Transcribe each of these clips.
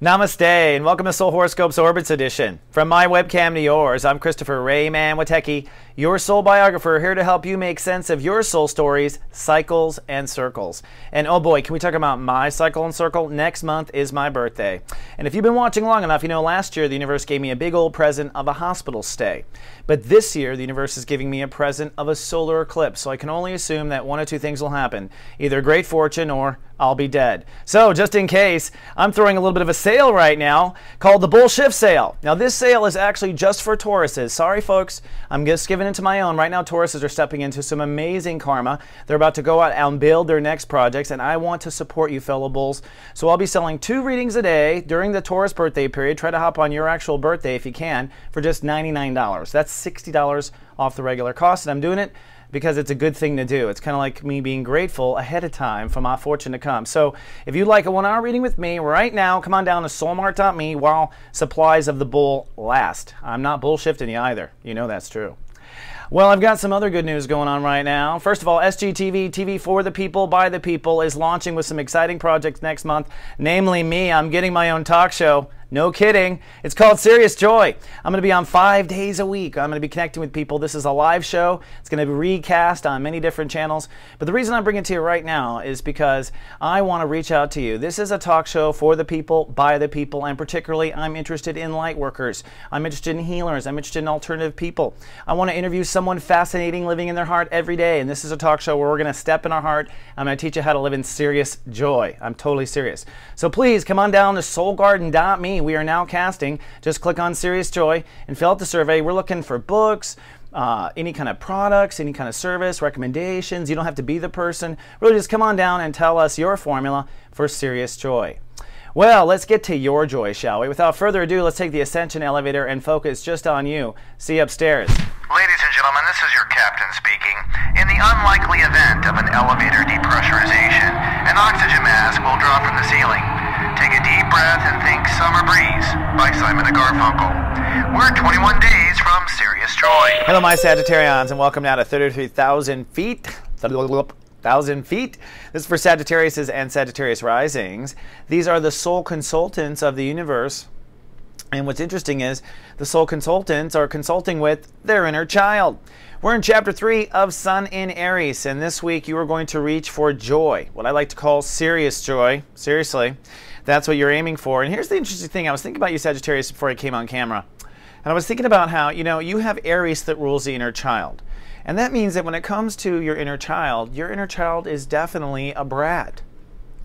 Namaste and welcome to Soul Horoscopes Orbits Edition. From my webcam to yours, I'm Christopher Rayman Witecki, your soul biographer, here to help you make sense of your soul stories, cycles, and circles. And oh boy, can we talk about my cycle and circle? Next month is my birthday. And if you've been watching long enough, you know last year the universe gave me a big old present of a hospital stay. But this year the universe is giving me a present of a solar eclipse, so I can only assume that one of two things will happen. Either great fortune or I'll be dead. So just in case, I'm throwing a little bit of a sale right now called the Bull Shift Sale. Now this sale is actually just for Tauruses. Sorry folks, I'm just giving it to my own. Right now Tauruses are stepping into some amazing karma. They're about to go out and build their next projects, and I want to support you fellow bulls. So I'll be selling 2 readings a day during the Taurus birthday period. Try to hop on your actual birthday if you can for just $99. That's $60 off the regular cost, and I'm doing it because it's a good thing to do. It's kind of like me being grateful ahead of time for my fortune to come. So if you'd like a 1-hour reading with me right now, come on down to soulmart.me while supplies of the bull last. I'm not bullshifting you either. You know that's true. Well, I've got some other good news going on right now. First of all, SGTV, TV for the people, by the people, is launching with some exciting projects next month. Namely me, I'm getting my own talk show. No kidding. It's called Serious Joy. I'm going to be on 5 days a week. I'm going to be connecting with people. This is a live show. It's going to be recast on many different channels. But the reason I'm bringing it to you right now is because I want to reach out to you. This is a talk show for the people, by the people, and particularly I'm interested in light workers. I'm interested in healers. I'm interested in alternative people. I want to interview someone fascinating living in their heart every day. And this is a talk show where we're going to step in our heart. I'm going to teach you how to live in serious joy. I'm totally serious. So please come on down to soulgarden.me. We are now casting. Just click on Serious Joy and fill out the survey. We're looking for books, any kind of products, any kind of service, recommendations. You don't have to be the person. Really just come on down and tell us your formula for serious joy. Well, let's get to your joy, shall we? Without further ado, let's take the ascension elevator and focus just on you. See you upstairs. Ladies and gentlemen, this is your captain speaking. In the unlikely event of an elevator depressurization, an oxygen mask will drop from the ceiling. Take a deep breath and think Summer Breeze by Simon & Garfunkel. We're 21 days from Serious Joy. Hello, my Sagittarians, and welcome now to 33,000 feet. 1,000 feet. This is for Sagittarius and Sagittarius risings. These are the soul consultants of the universe. And what's interesting is the soul consultants are consulting with their inner child. We're in chapter 3 of Sun in Aries, and this week you are going to reach for joy, what I like to call serious joy. Seriously, that's what you're aiming for. And here's the interesting thing. I was thinking about you, Sagittarius, before I came on camera. And I was thinking about how, you know, you have Aries that rules the inner child. And that means that when it comes to your inner child is definitely a brat,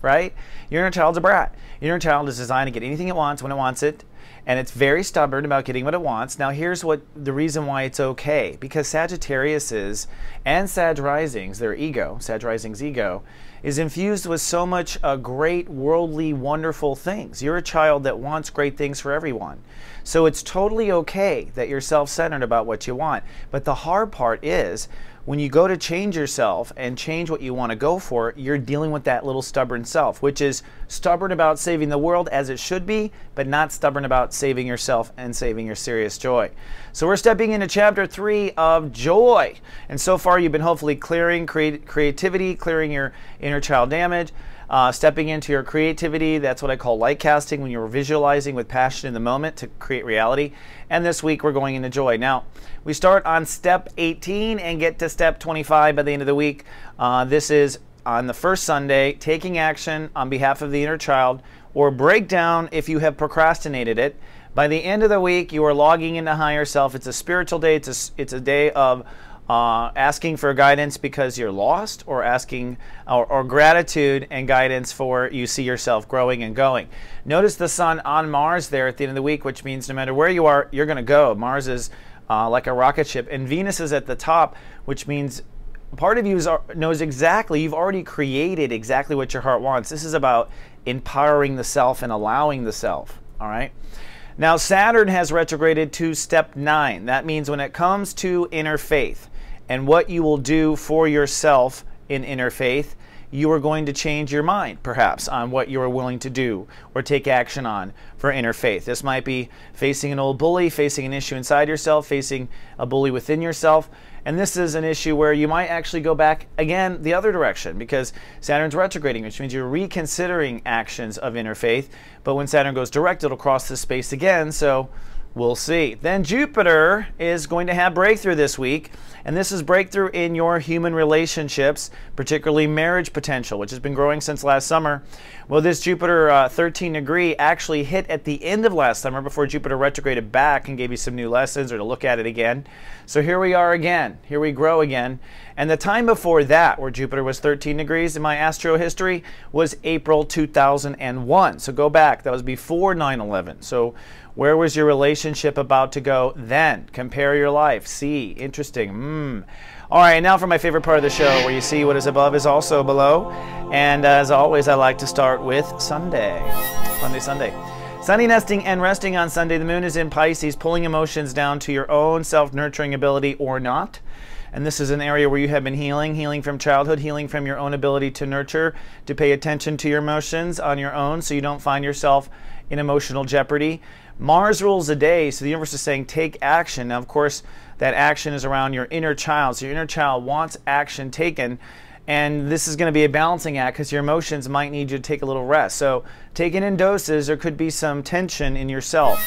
right? Your inner child's a brat. Your inner child is designed to get anything it wants when it wants it. And it's very stubborn about getting what it wants. Now here's what the reason why it's okay. Because Sagittarius's and Sag Risings, their ego, Sag Rising's ego, is infused with so much great, worldly, wonderful things. You're a child that wants great things for everyone. So it's totally okay that you're self-centered about what you want. But the hard part is, when you go to change yourself and change what you want to go for, you're dealing with that little stubborn self, which is stubborn about saving the world as it should be, but not stubborn about saving yourself and saving your serious joy. So we're stepping into chapter 3 of joy. And so far you've been hopefully clearing creativity, clearing your inner child damage, stepping into your creativity. That's what I call light casting, when you're visualizing with passion in the moment to create reality. And this week we're going into joy. Now, we start on step 18 and get to step 25 by the end of the week. This is on the first Sunday, taking action on behalf of the inner child, or breakdown if you have procrastinated it. By the end of the week, you are logging into higher self. It's a spiritual day. It's a day of asking for guidance because you're lost, or asking or gratitude and guidance for you see yourself growing and going. Notice the sun on Mars there at the end of the week, which means no matter where you are, you're going to go. Mars is like a rocket ship, and Venus is at the top, which means part of you knows exactly, you've already created exactly what your heart wants. This is about empowering the self and allowing the self, all right? Now, Saturn has retrograded to step 9. That means when it comes to inner faith and what you will do for yourself in inner faith, you are going to change your mind, perhaps, on what you are willing to do or take action on for inner faith. This might be facing an old bully, facing an issue inside yourself, facing a bully within yourself. And this is an issue where you might actually go back again the other direction, because Saturn's retrograding, which means you're reconsidering actions of inner faith. But when Saturn goes direct, it'll cross this space again. So we'll see. Then Jupiter is going to have breakthrough this week, and this is breakthrough in your human relationships, particularly marriage potential, which has been growing since last summer. Well, this Jupiter 13 degree actually hit at the end of last summer before Jupiter retrograded back and gave you some new lessons or to look at it again. So here we are again. Here we grow again. And the time before that, where Jupiter was 13 degrees in my astro history, was April 2001. So go back. That was before 9/11. So where was your relationship about to go then? Compare your life. See. Interesting. All right, now for my favorite part of the show, where you see what is above is also below. And as always, I like to start with Sunday. Sunday. Sunny nesting and resting on Sunday. The moon is in Pisces, pulling emotions down to your own self-nurturing ability or not. And this is an area where you have been healing from childhood, healing from your own ability to nurture, to pay attention to your emotions on your own so you don't find yourself in emotional jeopardy. Mars rules the day, so the universe is saying take action. Now, of course, that action is around your inner child. So your inner child wants action taken, and this is going to be a balancing act because your emotions might need you to take a little rest. So take it in doses. There could be some tension in yourself.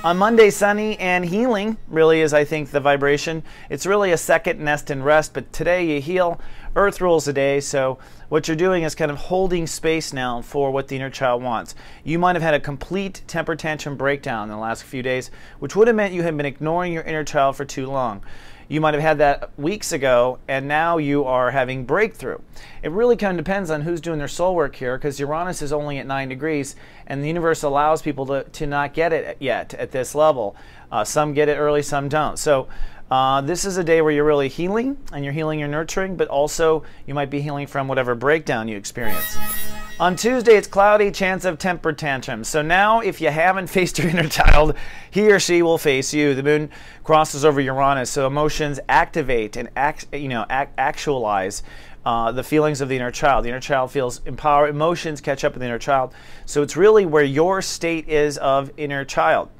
On Monday, sunny and healing really is, I think, the vibration. It's really a second nest and rest, but today you heal. Earth rules the day, so what you're doing is kind of holding space now for what the inner child wants. You might have had a complete temper tantrum breakdown in the last few days, which would have meant you had been ignoring your inner child for too long. You might have had that weeks ago, and now you are having breakthrough. It really kind of depends on who's doing their soul work here, because Uranus is only at 9 degrees, and the universe allows people to not get it yet at this level. Some get it early, some don't. So this is a day where you're really healing, and you're healing, you're nurturing, but also you might be healing from whatever breakdown you experience. On Tuesday, it's cloudy, chance of temper tantrums. So now, if you haven't faced your inner child, he or she will face you. The moon crosses over Uranus, so emotions activate and actualize the feelings of the inner child. The inner child feels empowered. Emotions catch up with the inner child. So it's really where your state is of inner child.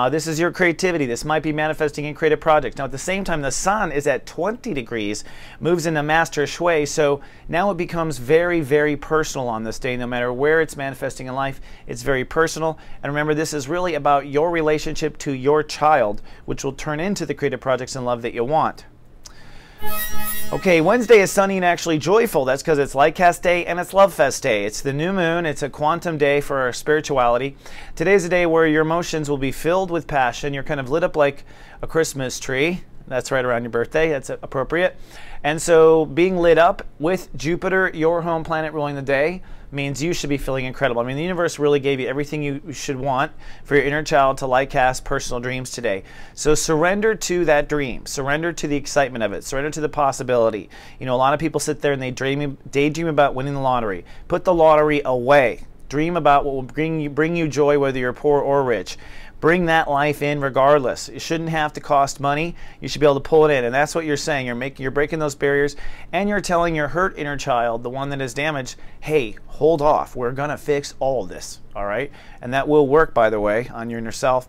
This is your creativity. This might be manifesting in creative projects. Now, at the same time, the sun is at 20 degrees, moves into master shui, so now it becomes very, very personal on this day. No matter where it's manifesting in life, it's very personal. And remember, this is really about your relationship to your child, which will turn into the creative projects and love that you want. Okay, Wednesday is sunny and actually joyful. That's because it's Light Cast Day and it's Love Fest Day. It's the new moon. It's a quantum day for our spirituality. Today's a day where your emotions will be filled with passion. You're kind of lit up like a Christmas tree. That's right around your birthday. That's appropriate. And so being lit up with Jupiter, your home planet, ruling the day, means you should be feeling incredible. I mean, the universe really gave you everything you should want for your inner child to light cast personal dreams today. So surrender to that dream. Surrender to the excitement of it. Surrender to the possibility. You know, a lot of people sit there and they daydream about winning the lottery. Put the lottery away. Dream about what will bring you joy, whether you're poor or rich. Bring that life in regardless. It shouldn't have to cost money. You should be able to pull it in. And that's what you're saying. You're breaking those barriers, and you're telling your hurt inner child, the one that is damaged, hey, hold off. We're going to fix all of this. All right? And that will work, by the way, on your inner self.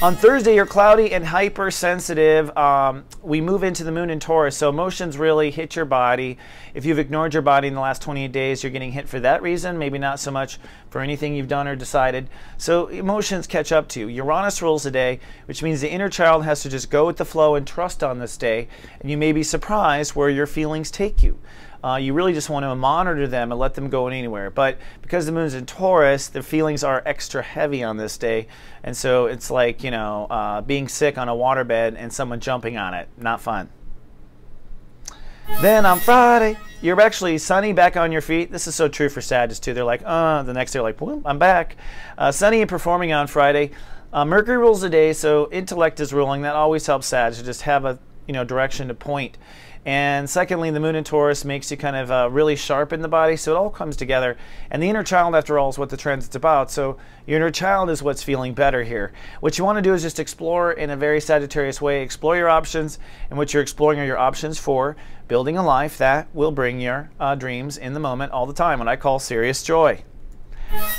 On Thursday, you're cloudy and hypersensitive. We move into the moon in Taurus, so emotions really hit your body. If you've ignored your body in the last 28 days, you're getting hit for that reason, maybe not so much for anything you've done or decided. So emotions catch up to you. Uranus rules the day, which means the inner child has to just go with the flow and trust on this day, and you may be surprised where your feelings take you. You really just want to monitor them and let them go anywhere. But because the moon's in Taurus, the feelings are extra heavy on this day. And so it's like, you know, being sick on a waterbed and someone jumping on it. Not fun. Then on Friday, you're actually sunny, back on your feet. This is so true for Sagittarius too. They're like, the next day, like, boom, I'm back. Sunny and performing on Friday. Mercury rules the day, so intellect is ruling. That always helps Sag to just have a direction to point. And secondly, the moon in Taurus makes you kind of really sharp in the body, so it all comes together. And the inner child, after all, is what the transit's about. So your inner child is what's feeling better here. What you want to do is just explore in a very Sagittarius way. Explore your options, and what you're exploring are your options for building a life that will bring your dreams in the moment all the time, what I call serious joy.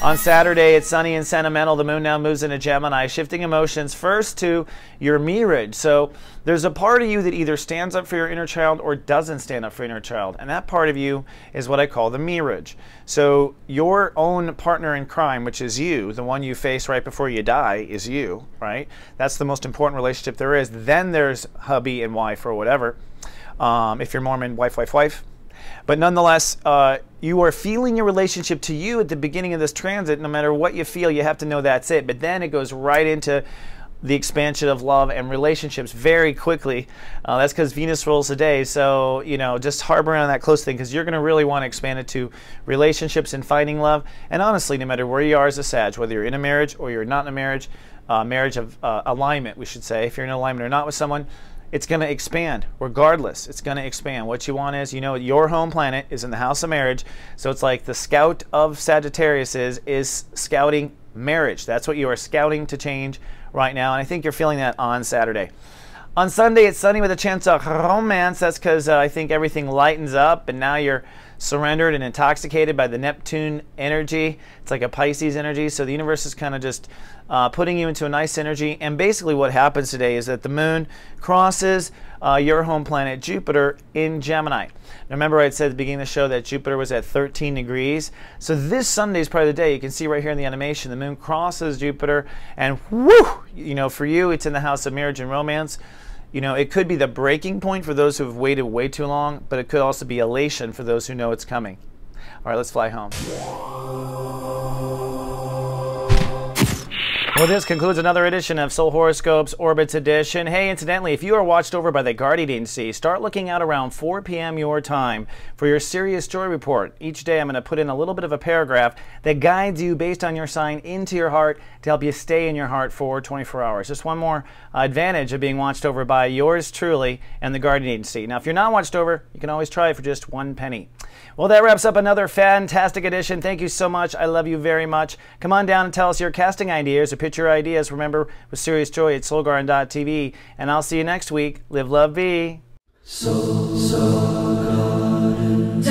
On Saturday, it's sunny and sentimental. The moon now moves into Gemini, shifting emotions first to your mirage. So there's a part of you that either stands up for your inner child or doesn't stand up for your inner child. And that part of you is what I call the mirage. So your own partner in crime, which is you, the one you face right before you die, is you, right? That's the most important relationship there is. Then there's hubby and wife or whatever. If you're Mormon, wife, wife, wife. But nonetheless, you are feeling your relationship to you at the beginning of this transit. No matter what you feel, you have to know that's it. But then it goes right into the expansion of love and relationships very quickly. That's because Venus rules the day. So, just harbor around that close thing, because you're going to really want to expand it to relationships and finding love. And honestly, no matter where you are as a Sag, whether you're in a marriage or you're not in a marriage, marriage of alignment, we should say, if you're in alignment or not with someone, it's going to expand. Regardless, it's going to expand. What you want is, your home planet is in the house of marriage. So it's like the scout of Sagittarius is scouting marriage. That's what you are scouting to change right now. And I think you're feeling that on Saturday. On Sunday, it's sunny with a chance of romance. That's because I think everything lightens up, and now you're surrendered and intoxicated by the Neptune energy. It's like a Pisces energy. So the universe is kind of just putting you into a nice energy. And basically what happens today is that the moon crosses your home planet Jupiter in Gemini. Now remember, I said at the beginning of the show that Jupiter was at 13 degrees. So this Sunday is probably the day. You can see right here in the animation, the moon crosses Jupiter, and whoo, for you, it's in the house of marriage and romance. It could be the breaking point for those who have waited way too long, but it could also be elation for those who know it's coming. All right, let's fly home. Well, this concludes another edition of Soul Horoscopes Orbits Edition. Hey, incidentally, if you are watched over by the Guardian Agency, start looking out around 4 p.m. your time for your Serious Joy Report. Each day I'm going to put in a little bit of a paragraph that guides you based on your sign into your heart to help you stay in your heart for 24 hours. Just one more advantage of being watched over by yours truly and the Guardian Agency. Now, if you're not watched over, you can always try it for just 1 penny. Well, that wraps up another fantastic edition. Thank you so much. I love you very much. Come on down and tell us your casting ideas or pitch your ideas. Remember, with Serious Joy at soulgarden.tv. And I'll see you next week. Live, love, be. Soul Garden.